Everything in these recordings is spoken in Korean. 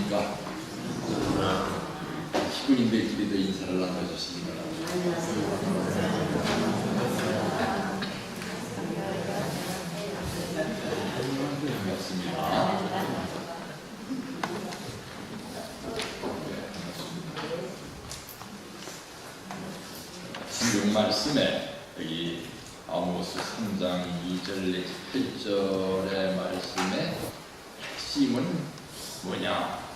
안녕하십니까. 식구님들끼리도 인사를 나눠주시기 바랍니다. 반갑습니다. 성경 말씀에 여기 아모스 3장 2절 내지 8절의 말씀의 핵심은 뭐냐?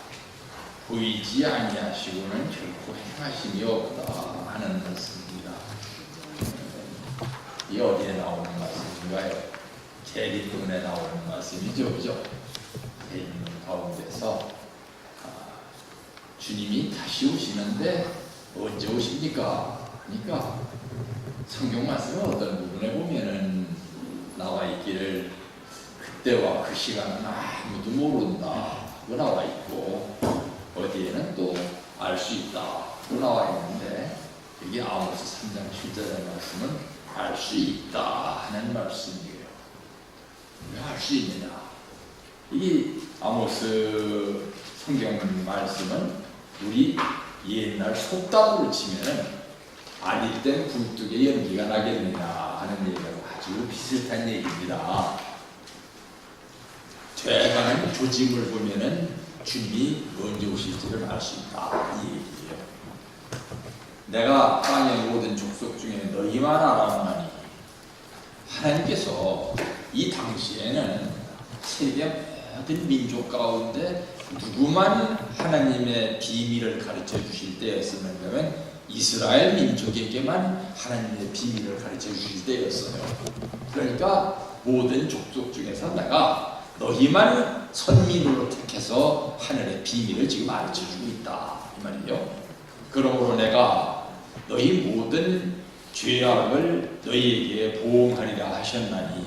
보이지 아니하시고는 결코 행하심이 없다 하는 말씀입니다. 이 어디에 나오는 말씀인가요? 계리문에 나오는 말씀이죠, 그죠? 계리문 가운데서 주님이 다시 오시는데 언제 오십니까? 그러니까 성경 말씀은 어떤 부분에 보면은 나와 있기를 그때와 그 시간은 아무도 모른다고 나와 있고 어디에는 또 알 수 있다고 나와 있는데 여기 아모스 3장 7절의 말씀은 알 수 있다 하는 말씀이에요. 왜 알 수 있느냐? 이 아모스 성경 말씀은 우리 옛날 속담으로 치면은 아닐 땐 굴뚝에 연기가 나겠느냐 하는 얘기하고 아주 비슷한 얘기입니다. 돼가는 조짐을 보면은 주님이 언제 오실지를 알 수 있다 이 얘기예요. 내가 땅의 모든 족속 중에 너희만 알아보나니 하나님께서 이 당시에는 세계 모든 민족 가운데 누구만 하나님의 비밀을 가르쳐 주실 때였었냐면 이스라엘 민족에게만 하나님의 비밀을 가르쳐 주실 때였어요. 그러니까 모든 족속 중에서 내가 너희만 선민으로 택해서 하늘의 비밀을 지금 가르쳐 주고 있다 이 말이요. 그러므로 내가 너희 모든 죄악을 너희에게 보응하리라 하셨나니,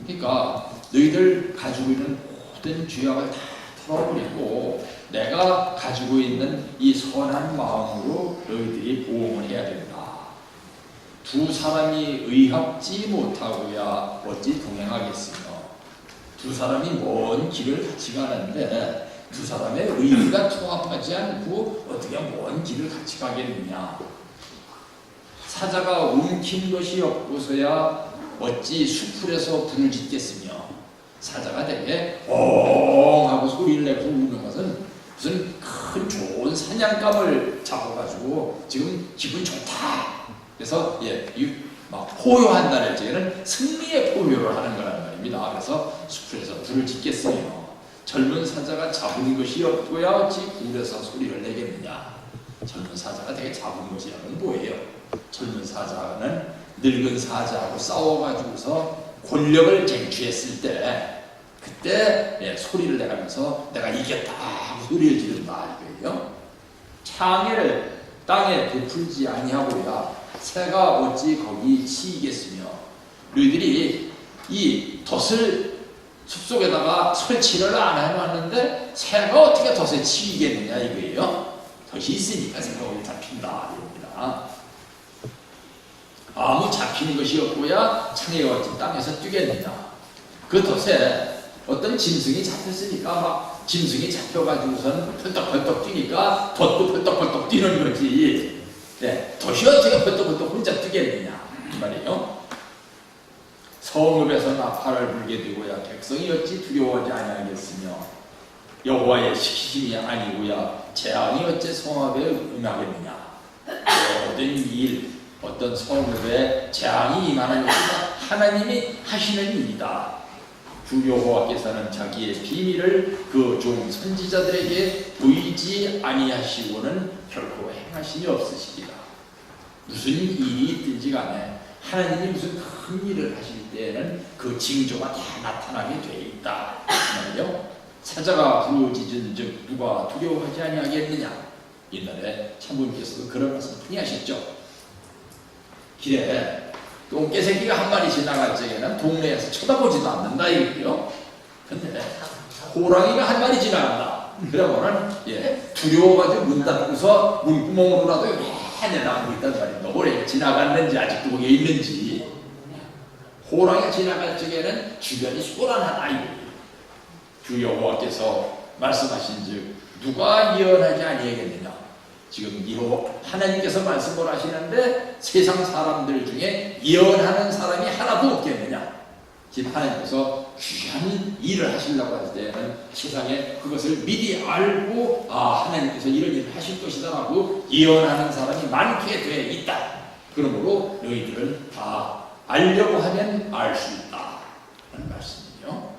그러니까 너희들 가지고 있는 모든 죄악을 다 털어버리고 내가 가지고 있는 이 선한 마음으로 너희들이 보응을 해야 된다. 두 사람이 의합지 못하고야 어찌 동행하겠으며, 두 사람이 먼 길을 같이 가는데 두 사람의 의의가 통합하지 않고 어떻게 먼 길을 같이 가겠느냐. 사자가 움킨 것이 없고서야 어찌 수풀에서 불을 짓겠으며, 사자가 되게 엉 하고 소리를 내고 우는 것은 무슨 큰 좋은 사냥감을 잡아가지고 지금 기분 좋다. 그래서 막 포효한다는 얘기는 승리의 포효를 하는 거라는 말입니다. 그래서 수풀에서 불을 짓겠으며 젊은 사자가 잡은 것이 없고야 어찌 굴에서 소리를 내겠느냐. 젊은 사자가 되게 잡은 것이라는 뭐예요? 젊은 사자는 늙은 사자하고 싸워가지고서 권력을 쟁취했을 때 그때 소리를 내가면서 내가 이겼다 하고 소리를 지른다 이거예요. 창해를 땅에 베풀지 아니하고야 새가 어찌 거기 치이겠으며, 너희들이 이 덫을 숲속에다가 설치를 안 해놨는데 새가 어떻게 덫에 치이겠느냐 이거예요. 덫이 있으니까 새가 거기 잡힌다 이겁니다. 아무 잡히는 것이 없고야 창해가 어찌 땅에서 뛰겠느냐. 그 덫에 어떤 짐승이 잡혔으니까 막 짐승이 잡혀가지고서는 펄떡펄떡 뛰니까 덫도 펄떡펄떡 뛰는 거지. 덫이 어떻게 펄떡펄떡 혼자 뛰겠느냐 이 말이에요. 성읍에서 나팔을 불게 되고야 백성이 어찌 두려워하지 아니하겠으며, 여호와의 시키심이 아니고야 재앙이 어찌 성읍에 임하겠느냐. 모든 일 어떤 성읍에 재앙이 임하는 것은 하나님이 하시는 일이다. 주 여호와께서는 자기의 비밀을 그 종 선지자들에게 보이지 아니하시고는 결코 행하심이 없으시리라. 무슨 일이 있든지 간에 하나님이 무슨 큰 일을 하실 때에는 그 징조가 다 나타나게 돼 있다 말이요. 사자가 부르짖은 즉 누가 두려워하지 아니하겠느냐. 옛날에 참부님께서도 그런 말씀 많이 하셨죠. 길에 똥개새끼가 한 마리 지나갈 적에는 동네에서 쳐다보지도 않는다 이거요. 근데 호랑이가 한 마리 지나간다. 그러면은 두려워가지고 문 닫고서 문구멍으로라도 내다보고 있단 말입니다. 호랑이가 지나갔는지 아직도 거기에 있는지. 호랑이가 지나갈 적에는 주변이 소란하다 이거예요. 주 여호와께서 말씀하신즉 누가 예언하지 아니하겠느냐. 지금 하나님께서 말씀을 하시는데 세상 사람들 중에 예언하는 사람이 하나도 없겠느냐. 지금 하나님께서 귀한 일을 하시려고 할 때는 세상에 그것을 미리 알고 하나님께서 이런 일을 하실 것이다 라고 예언하는 사람이 많게 돼 있다. 그러므로 너희들은 다 알려고 하면 알 수 있다 라는 말씀이에요.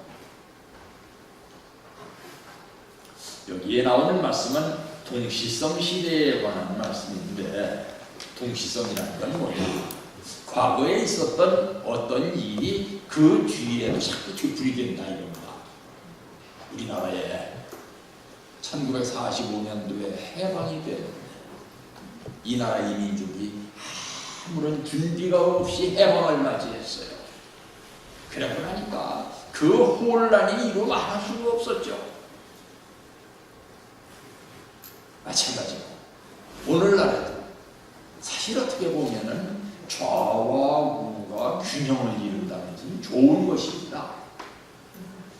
여기에 나오는 말씀은 동시성 시대에 관한 말씀인데, 동시성이라는 건 뭐냐? 과거에 있었던 어떤 일이 그 뒤에도 자꾸 되풀이 된다 이겁니다. 우리나라에 1945년도에 해방이 된 이 나라 이민족이 아무런 준비가 없이 해방을 맞이했어요. 그러고 나니까 그 혼란이 이루 말할 수가 없었죠. 마찬가지로 오늘날에도 사실 어떻게 보면은 좌와 우가 균형을 이룬다는 것은 좋은 것입니다.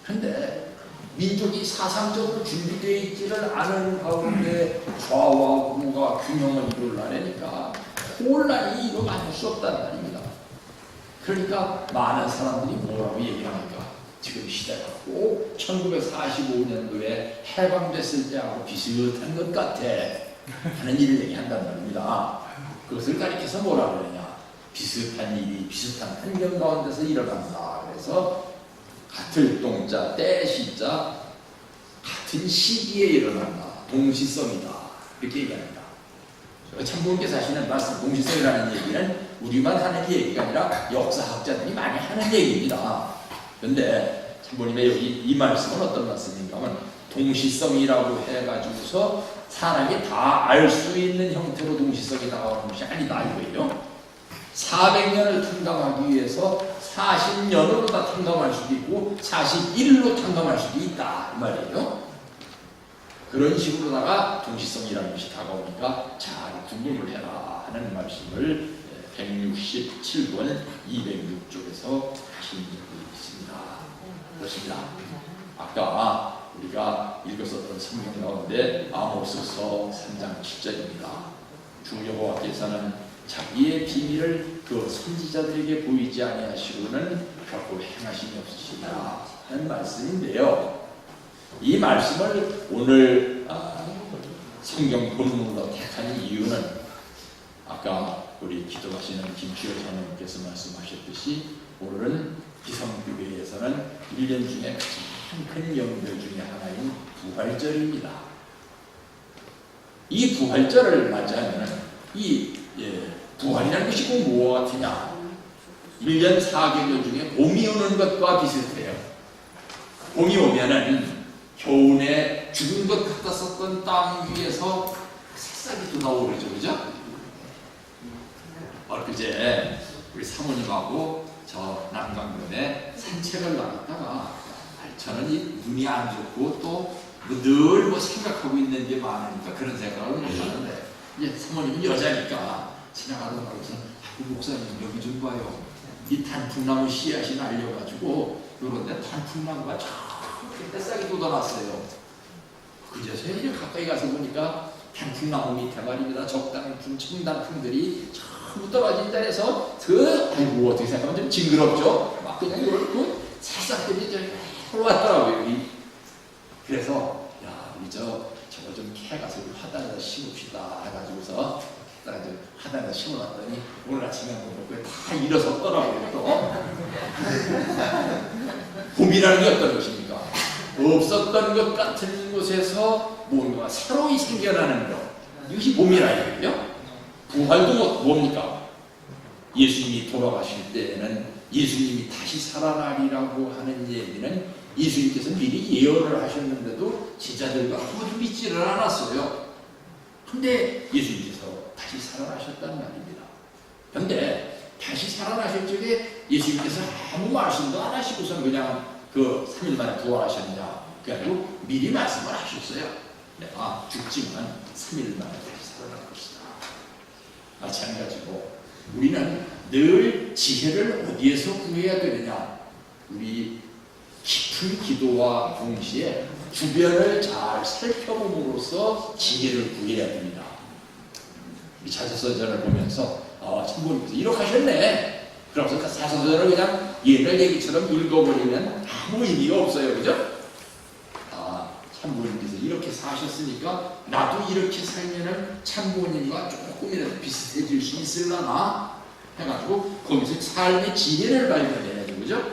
그런데 민족이 사상적으로 준비되어 있지를 않은 가운데 좌와 우가 균형을 이루려니까 혼란이 이루 말할 수 없다는 말입니다. 그러니까 많은 사람들이 뭐라고 얘기합니까? 지금 시대가 꼭 1945년도에 해방됐을 때하고 비슷한 것 같아 하는 일을 얘기한단 말입니다. 그것을 가리켜서 뭐라 그러냐? 비슷한 일이 비슷한 환경 가운데서 일어난다. 그래서 같을 동자, 때 시자, 같은 시기에 일어난다. 동시성이다. 이렇게 얘기합니다. 참부님께서 하시는 말씀, 동시성이라는 얘기는 우리만 하는 얘기가 아니라 역사학자들이 많이 하는 얘기입니다. 그런데 참부님의 여기 이 말씀은 어떤 말씀인가 하면 동시성이라고 해가지고서 사람이 다 알 수 있는 형태로 동시성이 나오는 것이 아니다 이거예요. 400년을 탕감하기 위해서 40년으로 다 탕감할 수도 있고 41일로 탕감할 수도 있다 이 말이에요. 그런 식으로다가 동시성이라는 것이 다가오니까 잘 구분을 해라 하는 말씀을 167권 206쪽에서 하신 적이 있습니다. 그렇습니다. 아까 우리가 읽었었던 성경 가운데 아모스서 3장 7절입니다. 주 여호와께서는 자기의 비밀을 그 선지자들에게 보이지 아니하시고는 결코 행하심이 없으시다 하는 말씀인데요. 이 말씀을 오늘 성경 본문으로 택한 이유는 아까 우리 기도하시는 김치열 장로님께서 말씀하셨듯이 오늘은 기성교회에서는 1년 중에 가장 큰 명절 중에 하나인 부활절입니다. 이 부활절을 맞이하면 부활이라는 것이 꼭 뭐와 같으냐? 1년 4개월 중에 봄이 오는 것과 비슷해요. 봄이 오면은 겨우내 죽은 것 같았었던 땅 위에서 새싹이 또 나오죠, 그죠? 엊그제 우리 사모님하고 저 남강변에 산책을 나갔다가 저는 이 눈이 안 좋고 또 늘 생각하고 있는 게 많으니까 그런 생각을 못 하는데 이제 사모님은 여자니까 지나가던 거기서 목사님 여기 좀 봐요. 이 단풍나무 씨앗이 날려가지고 그런데 단풍나무가 저렇게 떼싹이 돋아났어요. 그제서 이제 가까이 가서 보니까 단풍나무 밑에 말입니다. 적단풍, 청단풍들이 전부 떨어진 자리에서 아이고 어떻게 생각하면 좀 징그럽죠? 막 그냥 이걸 새싹들이 올라왔더라고요. 그래서 야 우리 저거 좀 캐가서 화단에다 심읍시다 해가지고서 화단에다 심어놨더니 오늘 아침에 보니까 다 일어섰더라고요. 또 봄이라는 게 어떤 것입니까? 없었던 것 같은 곳에서 뭔가 새로이 생겨나는 것, 이것이 봄이라 이거예요. 부활도 뭡니까? 예수님이 돌아가실 때에는 예수님이 다시 살아나리라고 하는 얘기는 예수님께서 미리 예언을 하셨는데도 제자들과 아무도 믿지를 않았어요. 근데 예수님께서 다시 살아나셨다는 말입니다. 그런데 다시 살아나실 적에 예수님께서 아무 말씀도 안 하시고서 그냥 그 3일 만에 부활하셨냐? 그래가지고 미리 말씀을 하셨어요. 내가 죽지만 3일 만에 다시 살아날 것이다. 마찬가지로 우리는 늘 지혜를 어디에서 구해야 되느냐? 우리 깊은 기도와 동시에 주변을 잘 살펴봄으로써 지혜를 구해야 됩니다. 이 자서전을 보면서 참고님께서 이렇게 하셨네. 그러면서 그 자서전을 그냥 옛날 얘기처럼 읽어버리면 아무 의미가 없어요. 그죠? 참고님께서 이렇게 사셨으니까 나도 이렇게 살면은 참고님과 조금이라도 비슷해질 수 있을라나 해가지고 거기서 삶의 지혜를 발견해야죠. 그죠?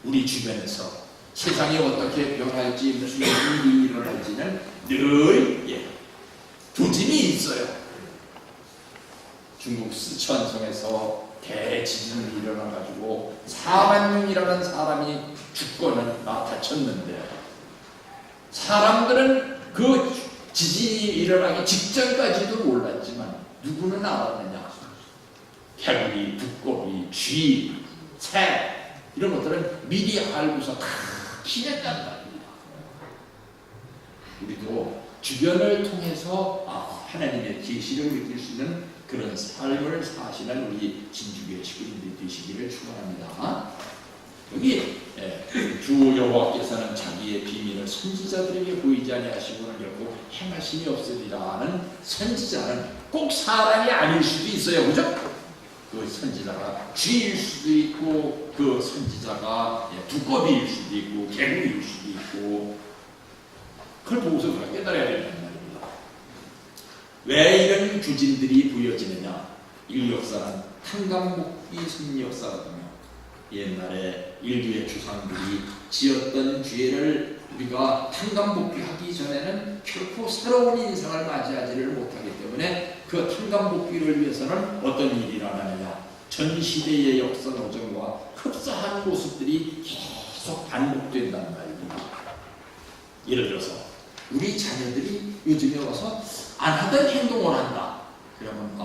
우리 주변에서 세상이 어떻게 변할지 무슨 일이 일어날지는 늘 조짐이 있어요. 중국 스촨성에서 대지진이 일어나가지고 4만 명이라는 사람이 죽고는 다쳤는데 사람들은 그 지진이 일어나기 직전까지도 몰랐지만 누구는 알았느냐? 개구리, 두꺼비, 쥐, 새 이런 것들은 미리 알고서 다 피했단 말입니다. 우리도 주변을 통해서 하나님의 계시를 느낄 수 있는 그런 삶을 사시는 우리 진주교회 식구인들이 되시기를 축원합니다. 여기 주 여호와께서는 자기의 비밀을 선지자들에게 보이지 아니하시고는 결국 행하심이 없으리라는 선지자는 꼭 사람이 아닐 수도 있어요. 그죠? 그 선지자가 쥐일 수도 있고 그 선지자가 두꺼비일 수도 있고 개구리일 수도 있고 그걸 보고서 우리가 깨달아야 된다는 말입니다. 왜 이런 규진들이 보여지느냐? 인류 역사는 탕감복귀 승리 역사거든요. 옛날에 인류의 조상들이 지었던 죄를 우리가 탕감복귀하기 전에는 결코 새로운 인생을 맞이하지를 못하기 때문에 그 탕감복귀를 위해서는 어떤 일이 일어나느냐? 전 시대의 역사 노정과 흡사한 모습들이 계속 반복된다는 말입니다. 예를 들어서 우리 자녀들이 요즘에 와서 안 하던 행동을 한다. 그러면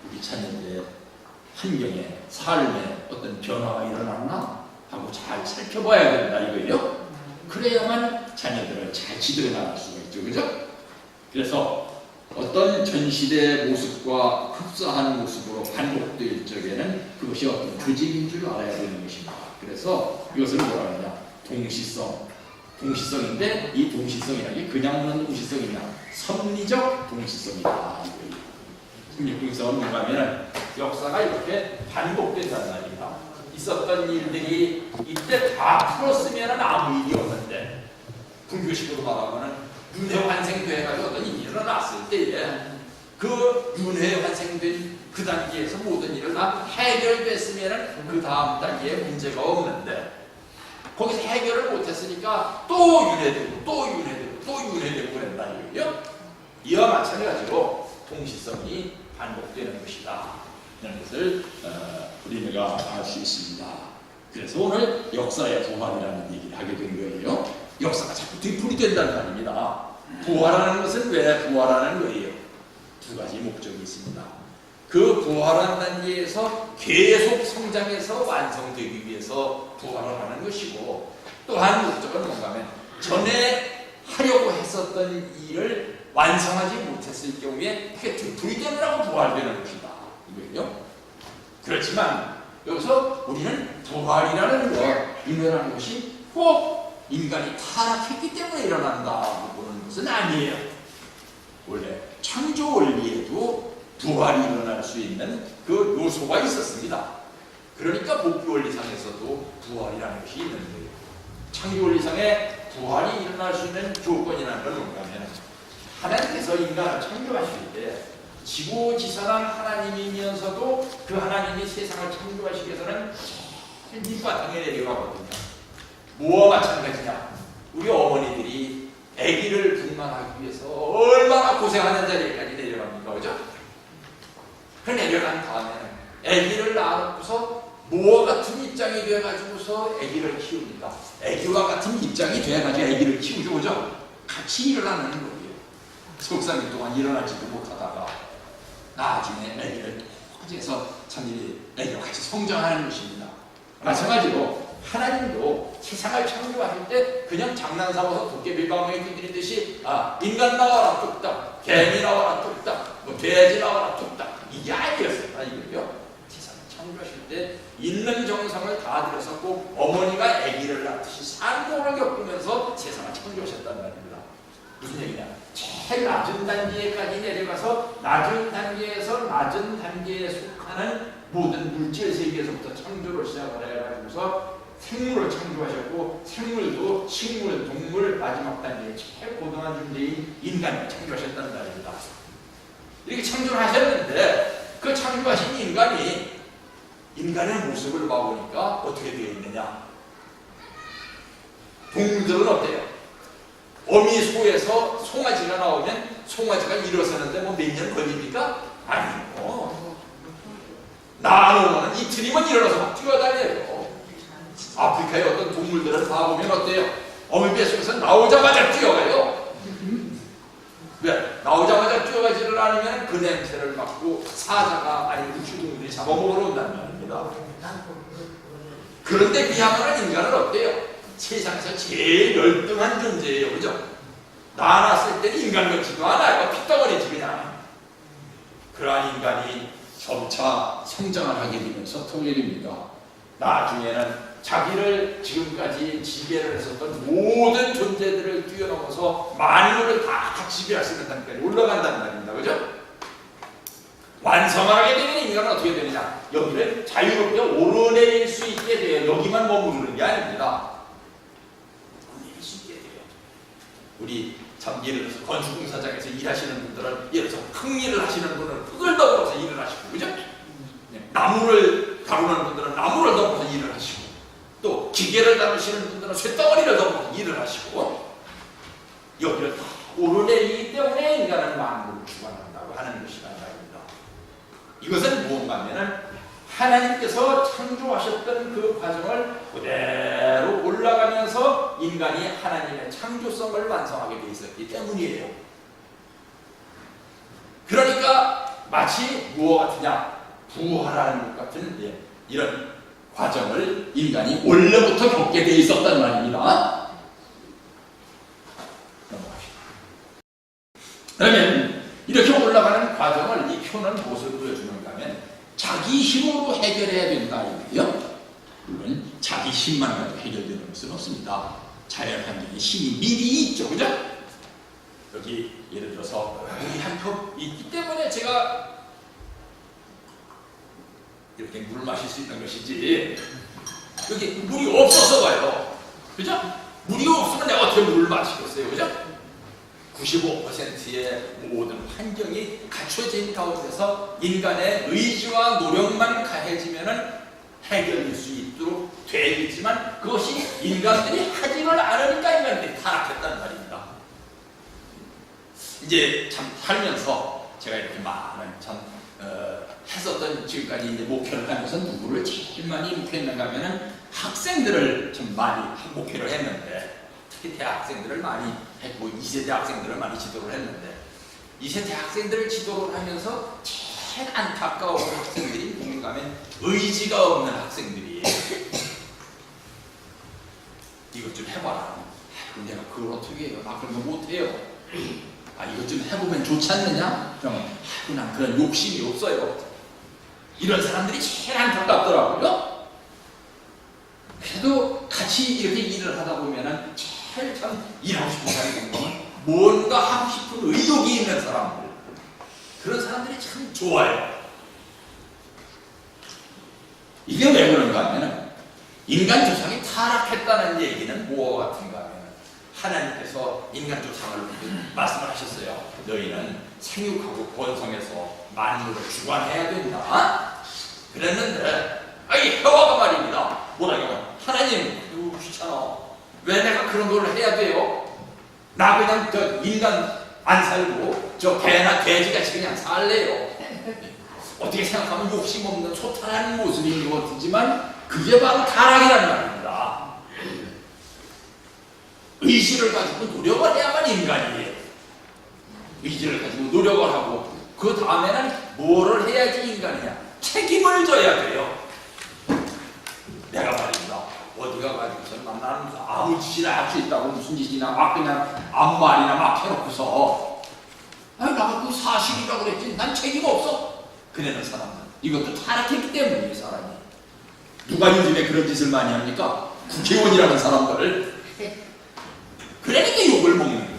우리 자녀들의 환경에 삶에 어떤 변화가 일어났나 하고 잘 살펴봐야 된다 이거예요. 그래야만 자녀들을 잘 지도해 나갈 수가 있죠. 그죠? 그래서 어떤 전시대의 모습과 흡사한 모습으로 반복될 적에는 그것이 어떤 조직인 줄 알아야 되는 것입니다. 그래서 이것을 뭐라 하느냐? 동시성인데 이 동시성이라는 게 그냥 오는 동시성이냐? 섭리적 동시성이다. 섭리적동시성은 뭔가 하면 역사가 이렇게 반복된다는 말입니다. 있었던 일들이 이때 다 풀었으면 아무 일이 없는데 불교식으로 말하면 윤회 환생돼가지고 어떤 일이 일어났을 때에 그 윤회 환생된 그 단계에서 모든 일을 다 해결됐으면 그 다음 단계에 문제가 없는데 거기서 해결을 못했으니까 또 윤회되고 또 윤회되고 또 윤회되고 그랬다 이거예요. 이와 마찬가지로 동시성이 반복되는 것이다. 이런 것을 우리가 알 수 있습니다. 그래서 오늘 역사의 부활이라는 얘기를 하게 된 거예요. 역사가 자꾸 되풀이된다는 말입니다. 부활하는 것은 왜 부활하는 거예요? 두 가지 목적이 있습니다. 그 부활한 단계에서 계속 성장해서 완성되기 위해서 부활을 하는 것이고 또한 목적은 뭔가 하면 전에 하려고 했었던 일을 완성하지 못했을 경우에 그게 되풀이되느라고 부활되는 것이다. 이거예요. 그렇지만 여기서 우리는 부활이라는 것, 일어나는 것이 꼭 인간이 타락했기 때문에 일어난다고 보는 것은 아니에요. 원래 창조 원리에도 부활이 일어날 수 있는 그 요소가 있었습니다. 그러니까 복귀 원리상에서도 부활이라는 것이 있는 거예요. 창조 원리상에 부활이 일어날 수 있는 조건이라는 건 뭔가 하면 하나님께서 인간을 창조하실 때 지고지선한 하나님이면서도 그 하나님이 세상을 창조하시기 위해서는 밑바탕에 내려가거든요. 뭐와 마찬가지냐? 우리 어머니들이 아기를 분만하기 위해서 얼마나 고생하는 자리까지 내려갑니까? 그죠? 그 내려간 다음에는 아기를 낳고서 모와 같은 입장이 되어가지고서 아기를 키웁니다. 아기와 같은 입장이 돼가지고 아기를 키우죠. 그죠? 같이 일어나는 거예요. 속상일 동안 일어나지도 못하다가 나중에 아기를 통해서 참 아기와 같이 성장하는 것입니다. 마찬가지로 하나님도 세상을 창조하실 때 그냥 장난삼아서 도깨비 방망이 두드리듯이 인간 나와라 뚝딱, 개미 나와라 뚝딱, 돼지 나와라 뚝딱 이게 아니었어요. 이거요. 세상을 창조하실 때 있는 정성을 다 들여서 꼭 어머니가 아기를 낳듯이 산고를 겪으면서 세상을 창조하셨단 말입니다. 무슨 얘기냐? 제일 낮은 단계까지 내려가서 낮은 단계에서 낮은 단계에 속하는 모든 물질 세계에서부터 창조를 시작을 해가지고서 생물을 창조하셨고, 생물도 식물, 동물, 마지막 단계의 제일 고등한 존재인 인간을 창조하셨다는 말입니다. 이렇게 창조를 하셨는데 그 창조하신 인간이 인간의 모습을 봐보니까 어떻게 되어 있느냐? 동물들은 어때요? 어미 소에서 송아지가 나오면 송아지가 일어서는데 뭐 몇 년 걸립니까? 아니요. 나는 이틀이면 일어나서 막 뛰어다녀요. 아프리카의 어떤 동물들을 봐보면 어때요? 어미 뱃속에서 나오자마자 뛰어가요. 왜? 나오자마자 뛰어가지를 않으면 그 냄새를 맡고 사자가 아니면 우주동물이 잡아먹으러 온다는 말입니다. 그런데 비하면 인간은 어때요? 세상에서 제일 열등한 존재예요. 그죠? 낳았을 때는 인간 같지도 않아요. 피덩어리지 그냥. 그러한 인간이 점차 성장을 하게 되면서 어떻게 됩니다. 나중에는 자기를 지금까지 지배를 했었던 모든 존재들을 뛰어넘어서 만물을 다 지배할 수 있는 단계까지 올라간다는 말입니다. 그죠? 완성하게 되면 인간은 어떻게 되느냐? 여기를 자유롭게 오르내릴 수 있게 돼요. 여기만 머무르는 게 아닙니다. 오르내릴 수 있게 돼요. 우리 참 예를 들어서 건축공사장에서 일하시는 분들은 예를 들어서 흙일을 하시는 분은 흙을 덮어서 일을 하시고, 그죠? 나무를 다루는 분들은 나무를 덮어서 일을 하시고, 또 기계를 다루시는 분들은 쇳덩어리를 덮어서 일을 하시고, 여기를 다 오르내리기 때문에 인간은 만물을 주관한다고 하는 것이란 말입니다. 이것은 무언가 하면은 하나님께서 창조하셨던 그 과정을 그대로 올라가면서 인간이 하나님의 창조성을 완성하게 되어 있었기 때문이에요. 그러니까 마치 무엇 같으냐? 부활하는 것 같은 이런 과정을 인간이 원래부터 겪게 되어 있었단 말입니다. 넘어갑시다. 그러면 이렇게 올라가는 과정을 이 표는 무엇을 보여주는가 하면 자기 힘으로 해결해야 된다 이거예요. 물론 자기 힘만 가지고 해결되는 것은 없습니다. 자연 환경에 힘이 미리 있죠. 그죠? 여기 예를 들어서 물이 한 컵 있기 때문에 제가 이렇게 물을 마실 수 있는 것이지, 여기 물이 없어서 봐요. 그죠? 물이 없으면 내가 어떻게 물을 마시겠어요. 그죠? 95%의 모든 환경이 갖춰진 가운데서 인간의 의지와 노력만 가해지면은 해결될 수 있도록 되겠지만 그것이 인간들이 하지를 않으니까 인간들이 타락했다는 말입니다. 이제 참 살면서 제가 이렇게 많은 참 했었던 지금까지 이제 목표를 하면서 누구를 제일 많이 목표했는가 하면은 학생들을 좀 많이 목표를 했는데, 특히 대학생들을 많이 했고 2세 대학생들을 많이 지도를 했는데, 2세 대학생들을 지도를 하면서 제일 안타까운 학생들이 누군가 하면 의지가 없는 학생들이에요. 이것 좀 해봐라. 내가 그걸 어떻게 해요? 나 그런 거 못해요. 이것 좀 해보면 좋지 않느냐? 그러면 난 그런 욕심이 없어요. 이런 사람들이 제일 안타깝더라고요. 그래도 같이 이렇게 일을 하다 보면은 제일 참 일하고 싶은 사람이 보면 뭔가 하고 싶은 의욕이 있는 사람들, 그런 사람들이 참 좋아요. 이게 왜 그런가 하면은 인간 조상이 타락했다는 얘기는 뭐와 같은가 하면 하나님께서 인간 조상을 말씀을 하셨어요. 너희는 생육하고 번성해서 만물을 주관해야 된다. 그랬는데 이 해와가 말입니다. 뭐라냐면 하나님 이거 귀찮아. 왜 내가 그런 걸 해야 돼요? 나 그냥 저 인간 안 살고 저 개나 돼지같이 그냥 살래요. 어떻게 생각하면 욕심 없는 소탈한 모습인 것 같지만 그게 바로 타락이라는 말입니다. 의지를 가지고 노력을 해야만 인간이에요. 의지를 가지고 노력을 하고 그 다음에는 뭐를 해야지 인간이냐? 책임을 져야 돼요. 내가 말입니다. 어디가 가지고서 나는 아무 짓이나 할 수 있다고 무슨 짓이나 막 그냥 아무 말이나 막 해놓고서 나가 그 사실이라고 그랬지 난 책임 없어. 그래는 사람은 이것도 타락했기 때문에 이 사람이 누가 요즘에 그런 짓을 많이 합니까? 국회의원이라는 사람들. 그러니까 욕을 먹는 거예요.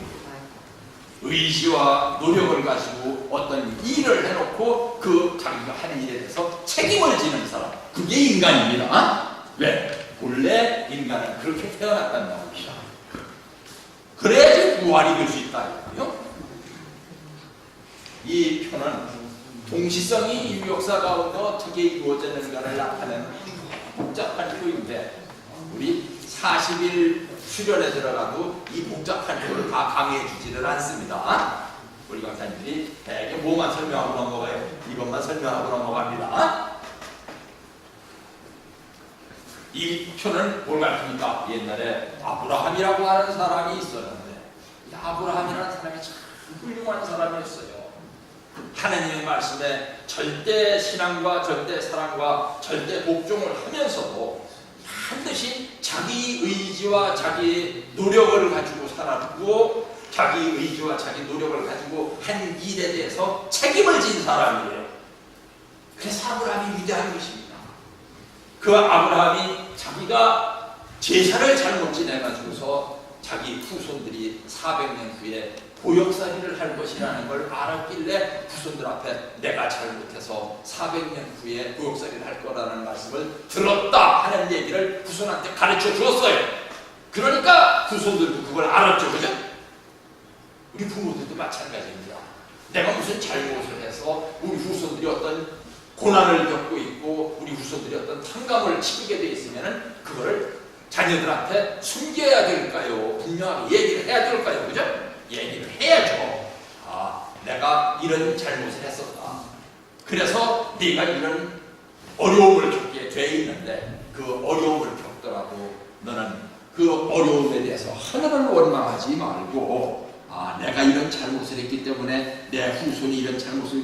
의지와 노력을 가지고 어떤 일을 해놓고 그 자기가 하는 일에 대해서 책임을 지는 사람, 그게 인간입니다. 왜? 본래 인간은 그렇게 태어났다는 겁니다. 그래야지 부활이 될 수 있다. 이 표는 동시성이 인류 역사 가운데 어떻게 이루어졌는가를 나타내는 복잡한 표인데, 우리 40일 수련에 들어가도 이 복잡한 표를 다 강의해 주지를 않습니다. 우리 강사님들이 대개 뭐만 설명하고 넘어가요? 이것만 설명하고 넘어갑니다. 이 표는 뭘 가르칩니까? 옛날에 아브라함이라고 하는 사람이 있었는데, 이 아브라함이라는 사람이 참 훌륭한 사람이었어요. 하나님의 말씀에 절대 신앙과 절대 사랑과 절대 복종을 하면서도 반드시 자기 의지와 자기 노력을 가지고 살았고, 자기 의지와 자기 노력을 가지고 한 일에 대해서 책임을 진 사람이에요. 그래서 아브라함이 위대한 것입니다. 그 아브라함이 자기가 제사를 잘못 지내가지고서 자기 후손들이 400년 후에 보역살이를 할 것이라는 걸 알았길래 후손들 앞에 내가 잘못해서 400년 후에 보역살이를 할 거라는 말씀을 들었다 하는 얘기를 후손한테 가르쳐 주었어요. 그러니까 후손들도 그걸 알았죠. 그죠? 우리 부모들도 마찬가지입니다. 내가 무슨 잘못을 해서 우리 후손들이 어떤 고난을 겪고 있고 우리 후손들이 어떤 탕감을 치르게 돼 있으면 그걸 자녀들한테 숨겨야 될까요? 분명하게 얘기를 해야 될까요? 그죠? 얘기를 해야죠. 아, 내가 이런 잘못을 했었다. 그래서 네가 이런 어려움을 겪게 돼 있는데 그 어려움을 겪더라도 너는 그 어려움에 대해서 하나를 원망하지 말고, 아, 내가 이런 잘못을 했기 때문에 내 후손이 이런 잘못을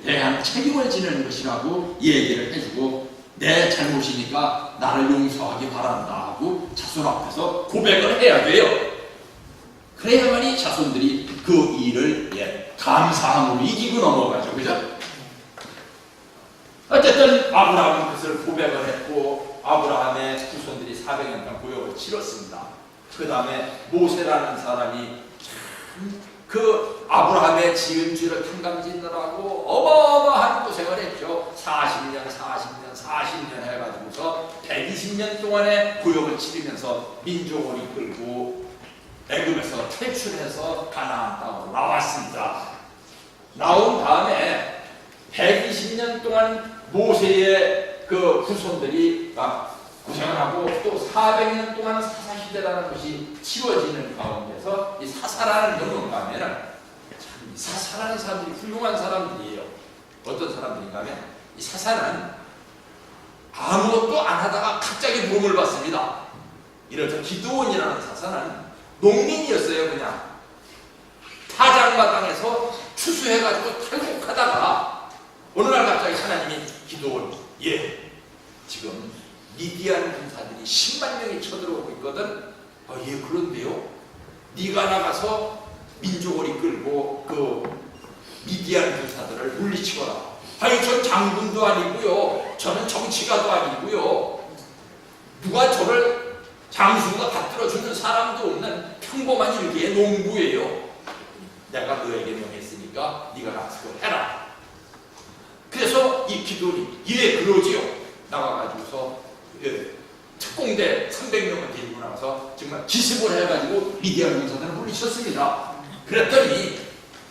대한 책임을 지는 것이라고 얘기를 해주고, 내 잘못이니까 나를 용서하기 바란다 하고 자손 앞에서 고백을 해야 돼요. 그래야만이 자손들이 그 일을 감사함으로 이기고 넘어가죠. 그죠? 어쨌든 아브라함은 그것을 고백을 했고 아브라함의 후손들이 400년간 고역을 치렀습니다. 그 다음에 모세라는 사람이 그 아브라함의 지은 죄를 탕감짓느라고 어마어마한 고생을 했죠. 40년 해가지고서 120년 동안의 고역을 치르면서 민족을 이끌고 애굽에서 퇴출해서 가나안 땅으로 나왔습니다. 나온 다음에 120년 동안 모세의 그 후손들이 고생을 하고 또 400년 동안 사사시대라는 것이 치워지는 가운데서 이 사사라는 건 뭔가 하면은 이 사사라는 사람들이 훌륭한 사람들이에요. 어떤 사람들인가 하면 이 사사는 아무것도 안 하다가 갑자기 부름을 받습니다. 이래서 기드온이라는 사사는 농민이었어요. 그냥 타작마당에서 추수해가지고 탈곡하다가 어느 날 갑자기 하나님이 기드온, 지금 미디안 군사들이 10만 명이 쳐들어오고 있거든. 그런데요, 네가 나가서 민족을 이끌고 그 미디안 군사들을 물리치거라. 전 장군도 아니고요, 저는 정치가도 아니고요, 누가 저를 장수가 받들어주는 사람도 없는 평범한 일개의 농부예요. 내가 너에게 명했으니까 네가 가서 그걸 해라. 그래서 이 기도니 그러지요. 나가가지고서 특공대 300명을 데리고 나와서 정말 기습을 해가지고 미디안 군사들을 물리쳤습니다. 그랬더니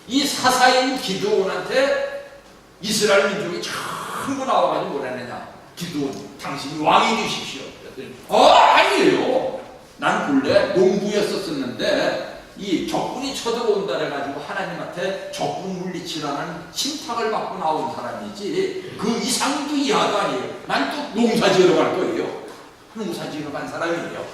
이 사사인 기드온한테 이스라엘 민족이 전부 나와가지고 뭐라 했느냐, 기드온 당신이 왕이 되십시오. 그랬더니 아니에요, 난 본래 농부였었는데 이 적군이 쳐들어온다 해가지고 하나님한테 적군 물리치라는 신탁을 받고 나온 사람이지 그 이상도 이하도 아니에요. 난 또 농사 지으러 갈 거예요. 농사 지으러 간 사람이에요.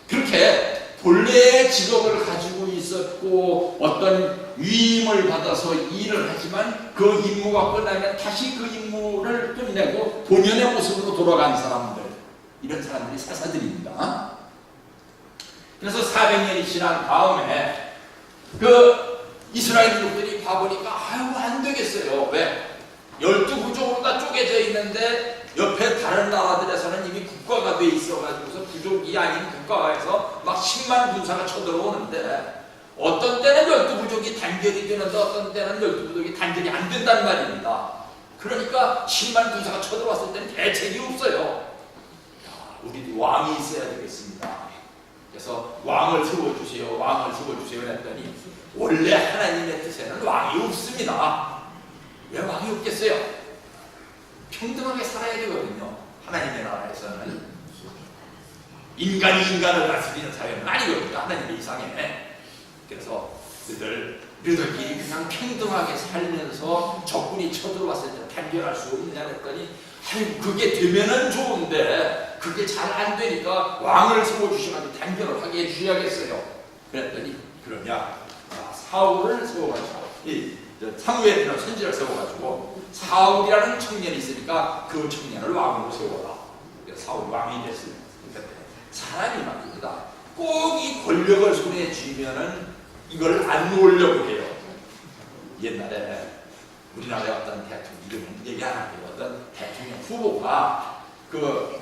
그렇게 본래의 직업을 가지고 있었고 어떤 위임을 받아서 일을 하지만 그 임무가 끝나면 다시 그 임무를 끝내고 본연의 모습으로 돌아간 사람들, 이런 사람들이 사사들입니다. 그래서 400년이 지난 다음에 그 이스라엘 민족들이 봐보니까 안 되겠어요. 왜? 12부족으로 다 쪼개져 있는데 옆에 다른 나라들에서는 이미 국가가 돼 있어가지고서 부족이 아닌 국가에서 막 10만 군사가 쳐들어오는데 어떤 때는 12부족이 단결이 되는데 어떤 때는 12부족이 단결이 안 된다는 말입니다. 그러니까 10만 군사가 쳐들어왔을 때는 대책이 없어요. 우리 왕이 있어야 되겠습니다. 그래서 왕을 세워주세요. 왕을 세워주세요. 했더니 원래 하나님의 뜻에는 왕이 없습니다. 왜 왕이 없겠어요? 평등하게 살아야 되거든요. 하나님의 나라에서는 인간이 인간을 다스리는 사회는 아니거든요. 하나님의 이상에. 그래서 너희들끼리 그냥 평등하게 살면서 적군이 쳐들어왔을 때 단결할 수 없느냐 했더니 아유 그게 되면은 좋은데 그게 잘 안 되니까 왕을 세워주셔가지고 단결을 하게 해주셔야겠어요. 그랬더니 그러냐 사울을 세워가지고 사무엘이라는 선지자를 세워가지고 사울이라는 청년이 있으니까 그 청년을 왕으로 세워라. 그래서 사울이 왕이 됐어요. 그러니까 사람이 말입니다. 꼭 이 권력을 손에 쥐면은 이걸 안 놓으려고 해요. 옛날에 우리나라의 어떤 대통령 이름은 얘기 안 할게요. 어떤 대통령 후보가 그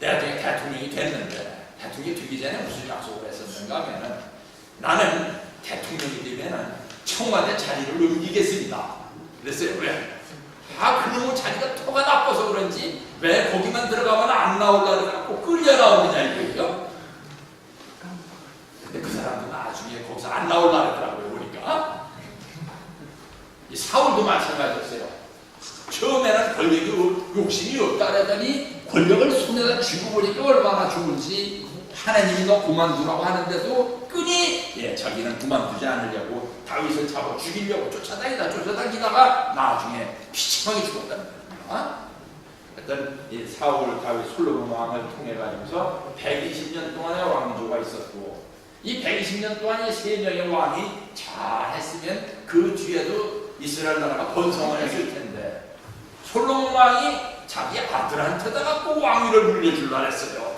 대통령이 됐는데 대통령이 되기 전에 무슨 약속을 했었는가 하면은 나는 대통령이 되면은 청와대 자리를 옮기겠습니다. 그랬어요. 왜? 그놈의 자리가 토가 나빠서 그런지 왜 거기만 들어가면 안 나오려고 그래갖고 끌려 나오느냐 이거예요. 근데 그 사람도 나중에 거기서 안 나오려고 그러더라고요. 보니까 이 사울도 마찬가지였어요. 처음에는 권력이 욕심이 없다 그러더니 권력을 손에다 쥐고 보니까 얼마나 좋은지 하나님이 너 그만두라고 하는데도 끈히 자기는 그만두지 않으려고 다윗을 잡아 죽이려고 쫓아다니다가 나중에 비참하게 죽었다는 거예요. 어떤 이 사울, 다윗, 솔로몬 왕을 통해 가지고서 120년 동안의 왕조가 있었고 이 120년 동안 이 세 명의 왕이 잘했으면 그 뒤에도 이스라엘 나라가 번성을 했을 텐데 솔로몬 왕이 자기 아들한테다가 꼭 왕위를 물려주려 했어요.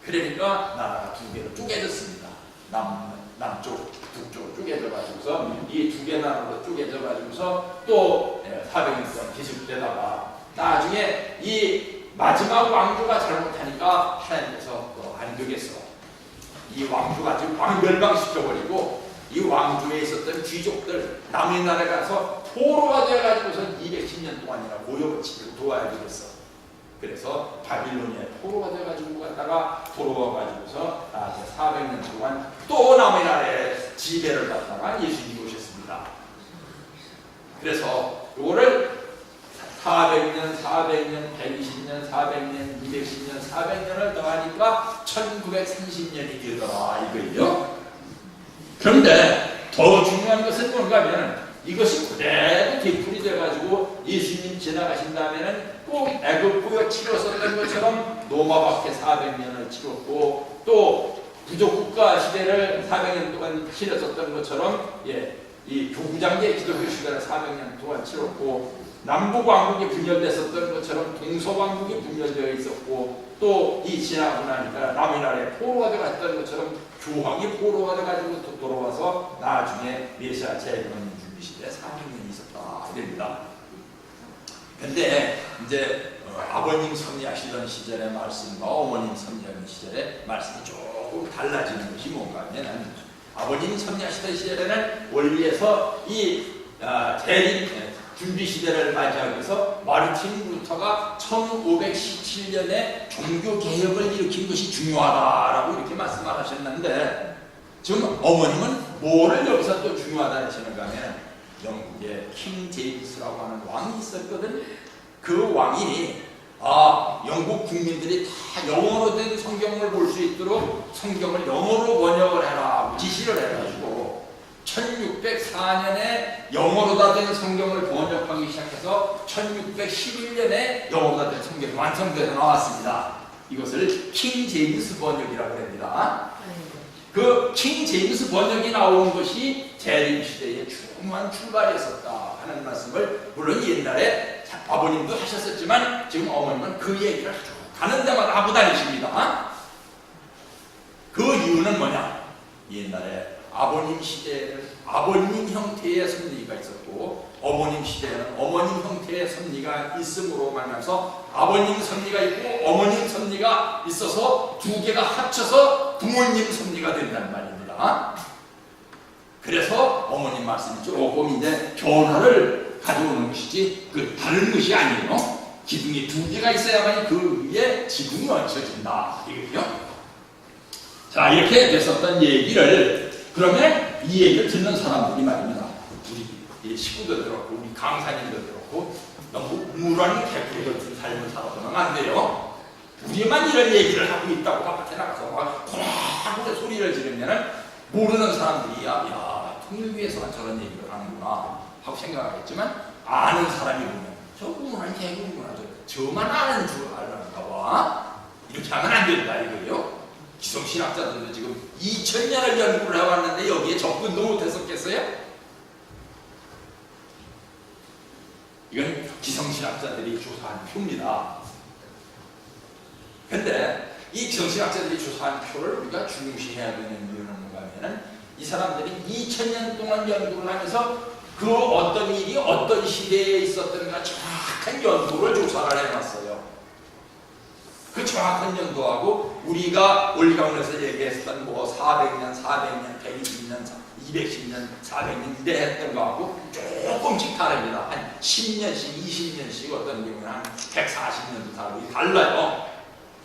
그러니까 나라가 두 개로 쪼개졌습니다. 남쪽, 북쪽 쪼개져가지고서 이 두 개 나라로 쪼개져가지고서 또 400년 동안 계속되다가 나중에 이 마지막 왕조가 잘못하니까 하나님께서 안 되겠어. 이 왕조가 지금 멸망시켜버리고 이 왕조에 있었던 귀족들 남의 나라에 가서 포로가 되어가지고서 210년 동안이나 고역을 치고 도와야 되겠어. 그래서 바빌로니아에 포로가 되어가지고 갔다가 돌아와가지고서 400년 동안 또 남의 나라에 지배를 받다가 예수님이 오셨습니다. 그래서 이거를 400년, 120년, 400년, 210년, 400년을 더하니까 1930년이 되더라 이거예요. 그런데 더 중요한 것은 뭔가 하면 이것이 그대로 뒤풀이 돼가지고 예수님 지나가신 다음에는 꼭 애굽부에 치렀었던 것처럼 로마 밖에 400년을 치렀고 또 부족국가 시대를 400년 동안 치렀었던 것처럼 이 교구장제 기독교 시대를 400년 동안 치렀고 남북왕국이 분열됐었던 것처럼 동서왕국이 분열되어 있었고 또 이 지나고 나니까 남의 나라에 포로가 되었던 것처럼 교황이 포로가 돼가지고 또 돌아와서 나중에 메시아 재림하는 준비시대에 400년이 있었다 이럽니다. 근데 이제 아버님 섭리하시던 시절의 말씀과 어머님 섭리하는 시절의 말씀이 조금 달라지는 것이 뭔가 하면 아버님 섭리하시던 시절에는 원리에서 이 재림 준비 시대를 맞이하기 위해서 마르틴 루터가 1517년에 종교 개혁을 일으킨 것이 중요하다라고 이렇게 말씀을 하셨는데 지금 어머님은 뭐를 여기서 또 중요하다 하시는가 하면 영국의 킹 제임스라고 하는 왕이 있었거든. 그 왕이 영국 국민들이 다 영어로 된 성경을 볼 수 있도록 성경을 영어로 번역을 해라 지시를 해가지고 1604년에 영어로 다 된 성경을 번역하기 시작해서 1611년에 영어로 다 된 성경이 완성되어 나왔습니다. 이것을 킹 제임스 번역이라고 합니다. 그 킹 제임스 번역이 나온 것이 재림 시대의 중요한 출발이었었다 하는 말씀을 물론 옛날에 아버님도 하셨었지만 지금 어머님은 그 얘기를 가는 데마다 하고 다니십니다. 그 이유는 뭐냐? 옛날에 아버님 시대에는 아버님 형태의 섭리가 있었고 어머님 시대에는 어머님 형태의 섭리가 있음으로 말하면서 아버님 섭리가 있고 어머님 섭리가 있어서 두 개가 합쳐서 부모님 섭리가 된다는 말입니다. 그래서 어머님 말씀이 조금 이제 변화를 가져오는 것이지 그 다른 것이 아니에요. 기둥이 두 개가 있어야만 그 위에 지붕이 얹혀진다 이거죠. 자, 이렇게 됐었던 얘기를 그러면 이 얘기를 듣는 사람들이 말입니다. 우리 식구들 그렇고 우리 강사님들 그렇고 너무 우물한 개구리 같은 삶을 살아서는 안 돼요. 우리만 이런 얘기를 하고 있다고 바깥에 나가서 막 고라고라 소리를 지르면은 모르는 사람들이 야 통일위에서만 저런 얘기를 하는구나 하고 생각하겠지만 아는 사람이 보면 저 우물한 개구리구나 저만 아는 줄 알았나 봐. 이렇게 하면 안 된다 이거예요. 기성신학자들도 지금 2000년을 연구를 해왔는데 여기에 접근도 못했었겠어요? 이건 기성신학자들이 조사한 표입니다. 근데 이 기성신학자들이 조사한 표를 우리가 중시해야 되는 이유는 뭔가 하면은 이 사람들이 2000년 동안 연구를 하면서 그 어떤 일이 어떤 시대에 있었던가 정확한 연도를 조사를 해놨어요. 그 정확한 연도하고 우리가 올가운에서 얘기했던 뭐 400년, 400년, 120년, 210년, 400년 이래 했던 거하고 조금씩 다릅니다. 한 10년씩, 20년씩 어떤 경우는 한 140년도 다르고 달라요.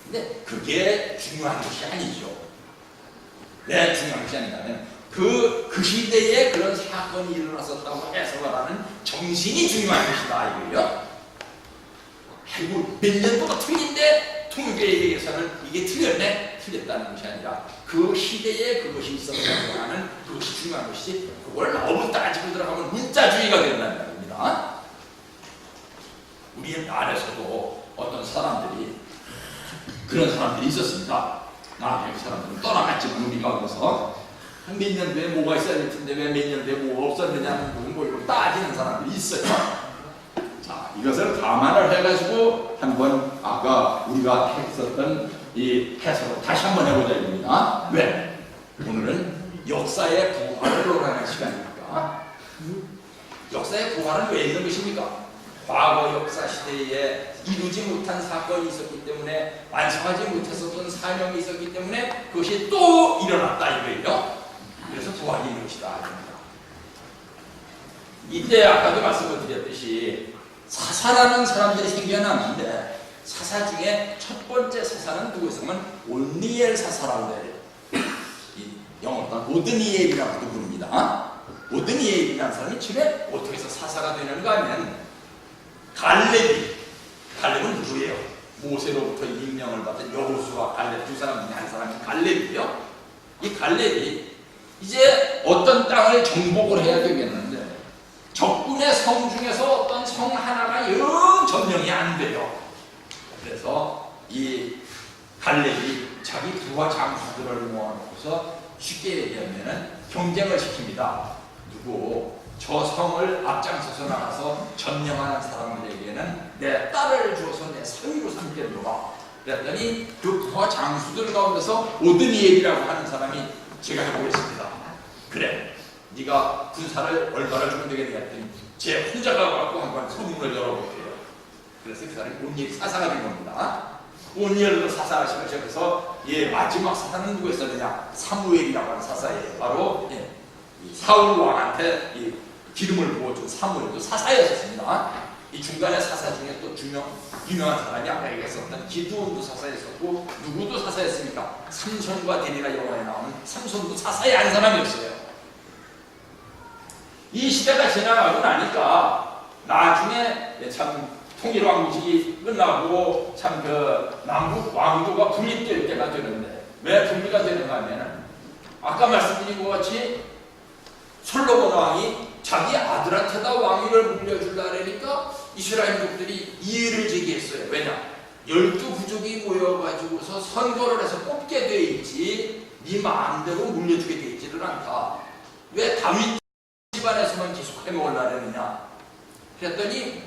근데 그게 중요한 것이 아니죠. 왜 중요한 것이 아니냐면 그 시대에 그런 사건이 일어났었다고 해석을 하는 정신이 중요한 것이다 이거예요. 아이고 몇 년도가 틀린데 통계에 의해서는 이게 틀렸네? 틀렸다는 것이 아니라 그 시대에 그것이 있었다고 하는 그것이 중요한 것이지 그걸 너무 따지고 들어가면 문자주의가 된다는 말입니다. 우리 안에서도 어떤 사람들이 그런 사람들이 있었습니다. 그 사람들은 떠나갔지만 우리가 그래서 몇 년도에 뭐가 있어야 될 텐데 왜 몇 년도에 뭐가 없었느냐는 뭐 이걸 따지는 사람들이 있어요. 자, 이것을 감안을 해가지고 한번 아까 우리가 했었던 이 해석을 다시 한번 해보자 이겁니다. 왜? 오늘은 역사의 부활을 논하는 시간이니까. 역사의 부활은 왜 있는 것입니까? 과거 역사 시대에 이루지 못한 사건이 있었기 때문에 완성하지 못했었던 사명이 있었기 때문에 그것이 또 일어났다 이거예요. 그래서 부활이 있는 것이다. 이때 아까도 말씀을 드렸듯이 사사라는 사람들이 생겨나는데 사사 중에 첫 번째 사사는 누구였냐면 온니엘 사사라고 해요. 영어로 오드니엘이라고도 부릅니다. 오드니엘이라는 사람이 처음에 어떻게 해서 사사가 되는가 하면 갈렙은 누구예요? 모세로부터 임명을 받은 여호수아 갈렙 두 사람 중에 한 사람이 갈렙이요. 이 갈렙이 이제 어떤 땅을 정복을 해야 되겠는데 적군의 성 중에서 어떤 성 하나가 영 점령이 안 돼요. 그래서 이 갈렙이 자기 부하 장수들을 모아놓고서 쉽게 얘기하면 경쟁을 시킵니다. 누구 저 성을 앞장서서 나가서 점령하는 사람들에게는 내 딸을 주어서 내 사위로 삼겠노라. 그랬더니 그 부하 장수들 가운데서 오드니엘이라고 하는 사람이 제가 해보겠습니다. 그래, 네가 군사를 얼마나 주면 되겠냐 했더니 제 혼자가 갖고 한번 소문을 열어볼게요. 그래서 그 사람이 온니엘 사사가 된 겁니다. 온니엘로 사사하시고 그래서 마지막 사사는 누구였었느냐? 사무엘이라고 하는 사사예요. 바로 이 사울 왕한테 이 기름을 부어준 사무엘도 사사였었습니다. 이 중간에 사사 중에 또 유명한 사람이 아까 얘기했었던 기드온도 사사였었고 누구도 사사였습니까? 삼손과 데리라 영화에 나오는 삼손도 사사의 한 사람이었어요. 이 시대가 지나가고 나니까 나중에 참 통일왕국이 끝나고 참 그 남북 왕조가 분립될 때가 되는데 왜 분리가 되는가 하면 아까 말씀드린 것 같이 솔로몬 왕이 자기 아들한테다 왕위를 물려주려 하니까 이스라엘족들이 이의를 제기했어요. 왜냐? 12부족이 모여가지고서 선거를 해서 뽑게 돼 있지 네 마음대로 물려주게 돼 있지는 않다. 왜 다윗 집안에서만 계속 해먹으려느냐? 그랬더니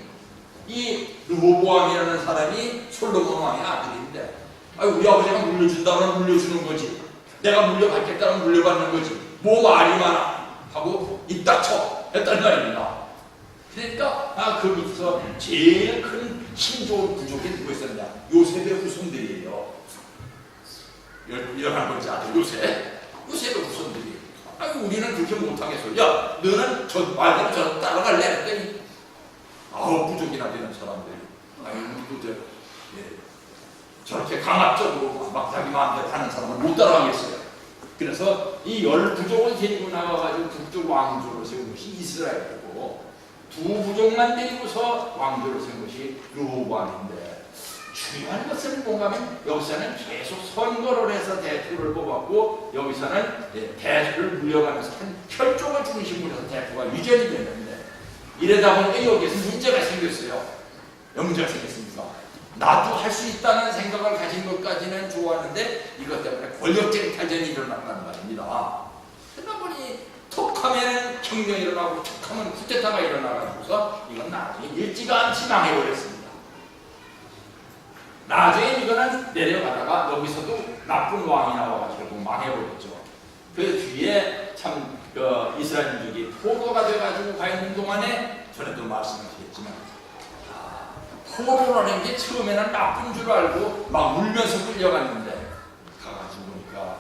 이 르호보암이라는 사람이 솔로몬 왕의 아들인데 우리 아버지가 물려준다면 물려주는 거지 내가 물려받겠다면 물려받는 거지 뭐 말이 많아 하고 입 닥쳐 했단 말입니다. 그러니까 그 밑에서 제일 큰 힘 좋은 부족이 누구였었냐? 요셉의 후손들이에요. 11번째 아들 요셉의 후손들이. 우리는 그렇게 못하겠어. 야, 너는 저 말대로 저 따라갈래? 그랬더니 부족이나 되는 사람들이 도대체 저렇게 강압적으로 막 자기 마음대로 하는 사람은 못 따라가겠어요. 그래서 이 10부족을 데리고 나와가지고 북쪽 왕조를 세운 것이 이스라엘이고, 2부족만 데리고서 왕조를 세운 것이 르호보암인데, 중요한 것은 뭔가 하면 여기서는 계속 선거를 해서 대표를 뽑았고, 여기서는 대표를 물려가면서 한 혈족을 중심으로 해서 대표가 유전이 되는데, 이러다 보니까 여기에서 문제가 생겼어요. 문제가 생겼습니다. 나도 할 수 있다는 생각을 가진 것까지는 좋았는데 이것 때문에 권력적인 탈전이 일어났다는 말입니다. 그러다 보니 톡하면 혁명이 일어나고 톡하면 쿠데타가 일어나가지고서 이건 나중에 일찌감치 망해버렸습니다. 나중에 이거는 내려가다가 여기서도 나쁜 왕이 나와가지고 망해버렸죠. 그 뒤에 참 이스라엘 민족이 포로가 돼가지고 가 있는 동안에 전에도 말씀드렸지만 포로라는 게 처음에는 나쁜 줄 알고 막 울면서 끌려갔는데 가가지고 보니까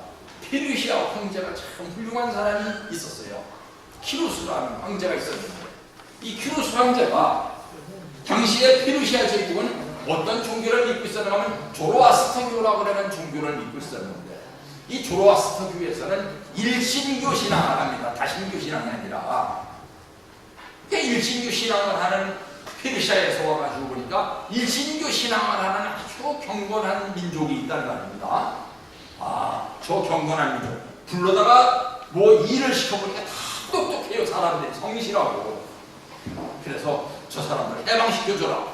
페르시아 황제가 참 훌륭한 사람이 있었어요. 키루스라는 황제가 있었는데, 이 키루스 황제가 당시에 페르시아 제국은 어떤 종교를 믿고 있었나 하면 조로아스터교라고 하는 종교를 믿고 있었는데, 이 조로아스터교에서는 일신교 신앙을 합니다. 다신교 신앙이 아니라. 일신교 신앙을 하는 페르시아에서 와가지고 보니까 일신교 신앙을 하는 아주 경건한 민족이 있다는 말입니다. 저 경건한 민족 불러다가 뭐 일을 시켜보니까 다 똑똑해요. 사람들이 성실하고. 그래서 저 사람들을 해방시켜줘라.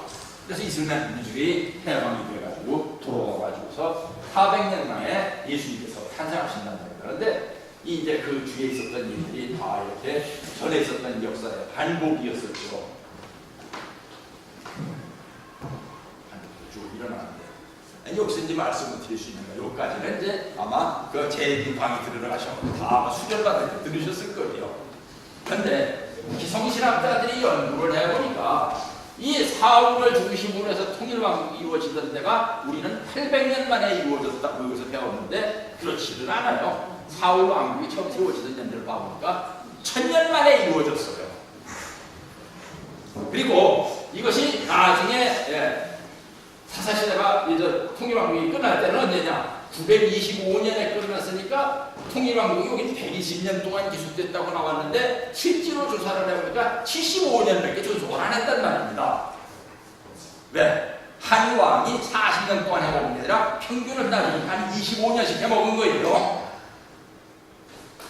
그래서 이스라엘 민족이 해방이 돼가지고 돌아와가지고서 400년 만에 예수님께서 탄생하신다는 거예요. 그런데 이제 그 뒤에 있었던 일들이 다 이렇게 전에 있었던 역사의 반복이었었죠. 일어나는데, 여기서 이제 말씀을 드릴 수 있는 거예요. 여기까지는 이제 아마 그 제일 강의 들으러가셔서 다 수련받을 때 들으셨을 거예요. 그런데 기성신학자들이 연구를 해보니까 이 사울을 중심으로 해서 통일왕국이 이루어지던 데가 우리는 800년 만에 이루어졌다고 여기서 배웠는데 그렇지는 않아요. 사울 왕국이 처음 세워지던 연대를 봐보니까 1000년 만에 이루어졌어요. 그리고 이것이 나중에 사사시대가 이제 통일왕국이 끝날 때는 언제냐? 925년에 끝났으니까 통일왕국이 여기 120년 동안 기술됐다고 나왔는데 실제로 조사를 해보니까 75년밖에 존속을 안 했단 말입니다. 왜? 한 왕이 40년 동안 해먹은 게 아니라 평균을 나누니까 한 25년씩 해먹은 거예요.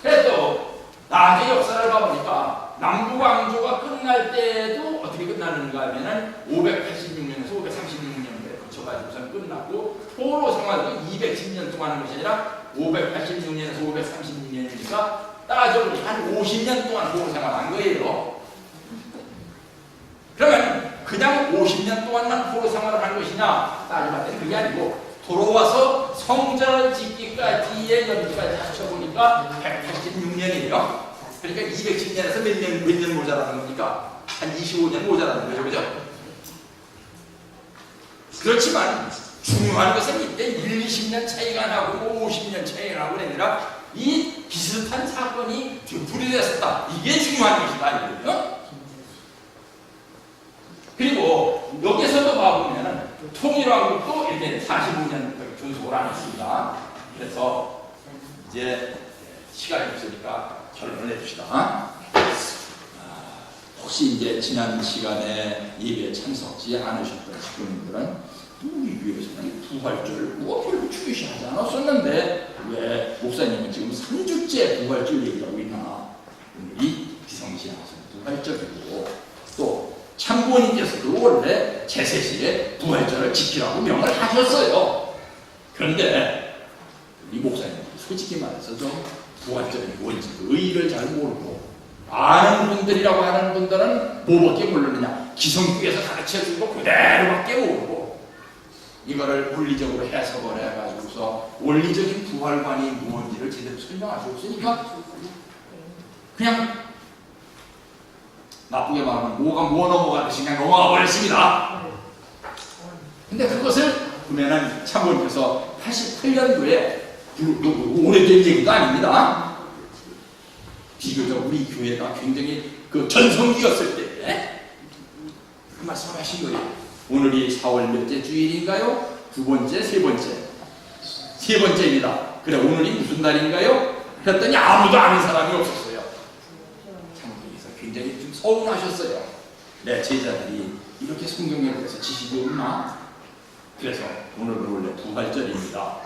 그래도 나중에 역사를 봐보니까 남부왕조가 끝날 때도 어떻게 끝나는가 하면은 586년에서 536년에 거쳐가지고선 끝났고, 포로 생활도 210년 동안 하는 것이 아니라 586년에서 536년이니까 따져보니 한 50년 동안 포로 생활한 거예요. 그러면 그냥 50년 동안만 포로 생활을 한 것이냐 따져봤더니 그게 아니고 돌아와서 성전을 짓기까지의 연기까지 합쳐보니까 186년이에요. 그러니까 210년에서 몇 년 모자라는 겁니까? 한 25년 모자라는 거죠, 그죠? 그렇지만 중요한 것은 이때 1, 20년 차이가 나고 50년 차이가 나고 아니라 이 비슷한 사건이 되풀이 됐었다. 이게 중요한 것이다, 이거예요. 그리고 여기서도 봐보면 통일왕국도 이렇게 45년 존속을 안 했습니다. 그래서 이제 시간이 없으니까 결론을 내줍시다. 혹시 이제 지난 시간에 예배에 참석지 않으셨던 식구님들은 우리 교회에서는 부활절 별로 중요시하지 않았었는데 왜 목사님은 지금 3주째 부활절 얘기하고 있나? 오늘이 비성신앙선 부활절이고, 또 참고님께서도 원래 제세시에 부활절을 지키라고 명을 하셨어요. 그런데 우리 목사님이 솔직히 말해서 좀 부활절이 뭔지 그 의의를 잘 모르고, 아는 분들이라고 하는 분들은 뭐밖에 모르느냐, 기성교에서 가르쳐주고 그대로밖에 모르고 이거를 물리적으로 해석을 해가지고서 원리적인 부활관이 무엇인지를 제대로 설명할 수 없으니까 그냥 나쁘게 말하면 뭐 넘어가듯이 그냥 넘어가 버렸습니다. 근데 그것을 보면은 참모님께서 88년도에 오래된 얘기도 아닙니다. 비교적 우리 교회가 굉장히 그 전성기였을 때 그 말씀을 하신 거예요. 오늘이 4월 몇째 주일인가요? 두 번째, 세 번째. 세 번째입니다. 그래, 오늘이 무슨 날인가요? 그랬더니 아무도 아는 사람이 없었어요. 참모님께서 굉장히 좀 서운하셨어요. 내 제자들이 이렇게 성경에 대해서 지식이 없나? 그래서 오늘은 원래 부활절입니다.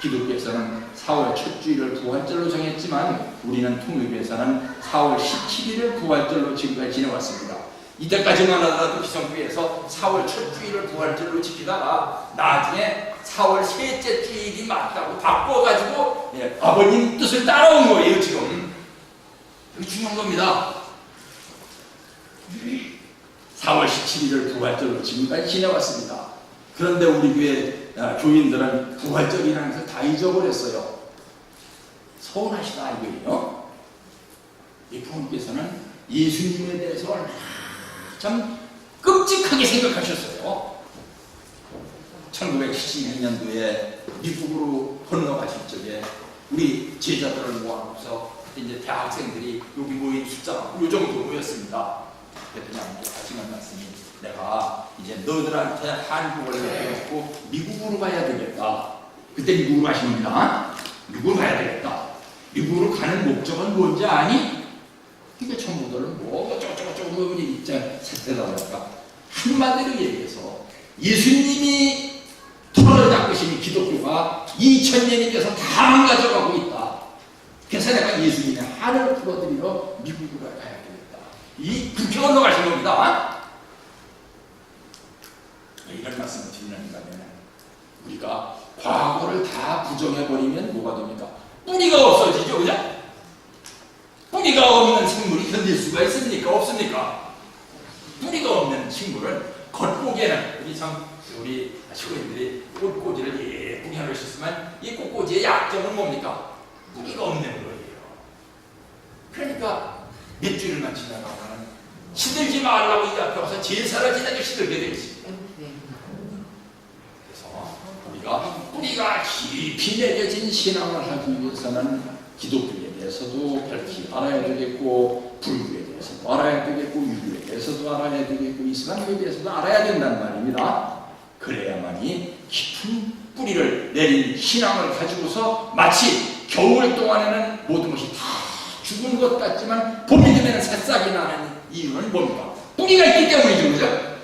기독교에서는 4월 첫 주일을 부활절로 정했지만 우리는 통일교에서는 4월 17일을 부활절로 지금까지 지내왔습니다. 이때까지만 하더라도 기성교회에서 4월 첫 주일을 부활절로 지키다가 나중에 4월 셋째 주일이 맞다고 바꿔가지고 아버님 뜻을 따라온 거예요. 지금 이게 중요한 겁니다. 4월 17일을 부활절로 지금까지 지내왔습니다. 그런데 우리 교회 교인들은 부활절이라는 것을 다 잊어버렸어요. 서운하시다 이거예요. 이 부모님께서는 예수님에 대해서 참 끔찍하게 생각하셨어요. 1976년도에 미국으로 건너가실 적에 우리 제자들을 모아놓고서 이제 대학생들이 여기 모인 숫자가 이 정도 모였습니다. 그랬더니 하시는 말씀이 내가 이제 너들한테 한국어를 배웠고 미국으로 가야 되겠다. 그때 미국으로 가신 겁니다. 미국으로 가야 되겠다. 미국으로 가는 목적은 뭔지 아니? 그게 전부들은 뭐 어쩌고저쩌고 뭐 세대다 보니까 한마디로 얘기해서 예수님이 털어잡으신 기독교가 2000년이 돼서 다 망가져가고 있다. 그래서 내가 예수님의 한을 풀어드리러 미국으로 가야 되겠다. 그렇게 건너가신 겁니다. 이런 말씀을 드리는가 하면 우리가 과거를 다 부정해버리면 뭐가 됩니까? 뿌리가 없어지죠. 그죠? 뿌리가 없는 식물이 견딜 수가 있습니까? 없습니까? 뿌리가 없는 식물은 겉보기에는 우리 시골인들이 꽃꽂이를 예쁘게 하셨지만 이 꽃꽂이의 약점은 뭡니까? 뿌리가 없는 거예요. 그러니까 몇 주일만 지나가면 시들지 말라고 이 앞에 와서 제사를 지내게 시들게 되지. 그래서 우리가 뿌리가 깊이 내려진 신앙을 하기 위해서는 기독교에 대해서도 밝히 알아야 되겠고 불교에 대해서도 알아야 되겠고 유교에 대해서도 알아야 되겠고 이슬람교에 대해서도 알아야 된다는 말입니다. 그래야만이 깊은 뿌리를 내린 신앙을 가지고서 마치 겨울 동안에는 모든 것이 다 죽은 것 같지만 봄이 되면 새싹이 나는 이유는 뭡니까? 뿌리가 있기 때문이죠. 그죠?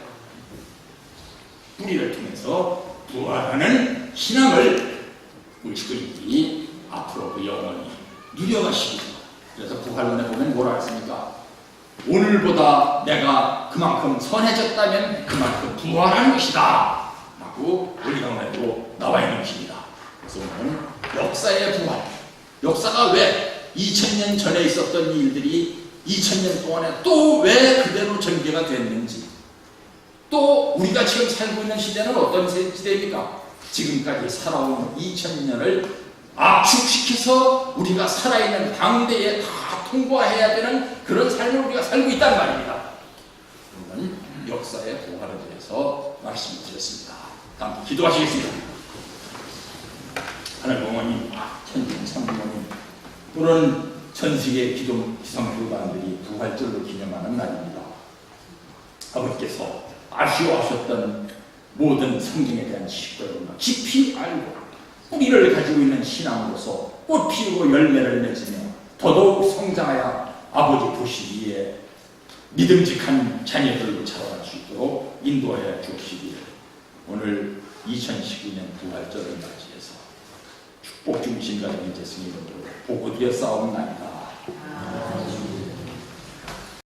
뿌리를 통해서 부활하는 신앙을 우리 식구들이 앞으로 그 영원히 누려가시고, 그래서 부활론에 보면 뭐라 했습니까? 오늘보다 내가 그만큼 선해졌다면 그만큼 부활한 것이다 라고 원리강론에도 나와 있는 것입니다. 그래서 오늘은 역사의 부활, 역사가 왜 2000년 전에 있었던 일들이 2000년 동안에 또 왜 그대로 전개가 됐는지, 또 우리가 지금 살고 있는 시대는 어떤 시대입니까? 지금까지 살아온 2000년을 압축시켜서 우리가 살아있는 당대에 다 통과해야 되는 그런 삶을 우리가 살고 있단 말입니다. 그러면 역사의 부활에 대해서 말씀을 드렸습니다. 다음 기도하시겠습니다. 하늘 부모님, 천진 참부모님, 또는 전 세계 기성교단들이 부활절로 기념하는 날입니다. 아버지께서 아쉬워하셨던 모든 성경에 대한 지식들을 깊이 알고 뿌리를 가지고 있는 신앙으로서 꽃 피우고 열매를 맺으며 더더욱 성장하여 아버지 보시기에 믿음직한 자녀들로 자라날 수 있도록 인도하여 주시기를 오늘 2019년 부활절을 맞이해서 축복 중심 가정의 재승이로 보고드려 싸우는 날이다.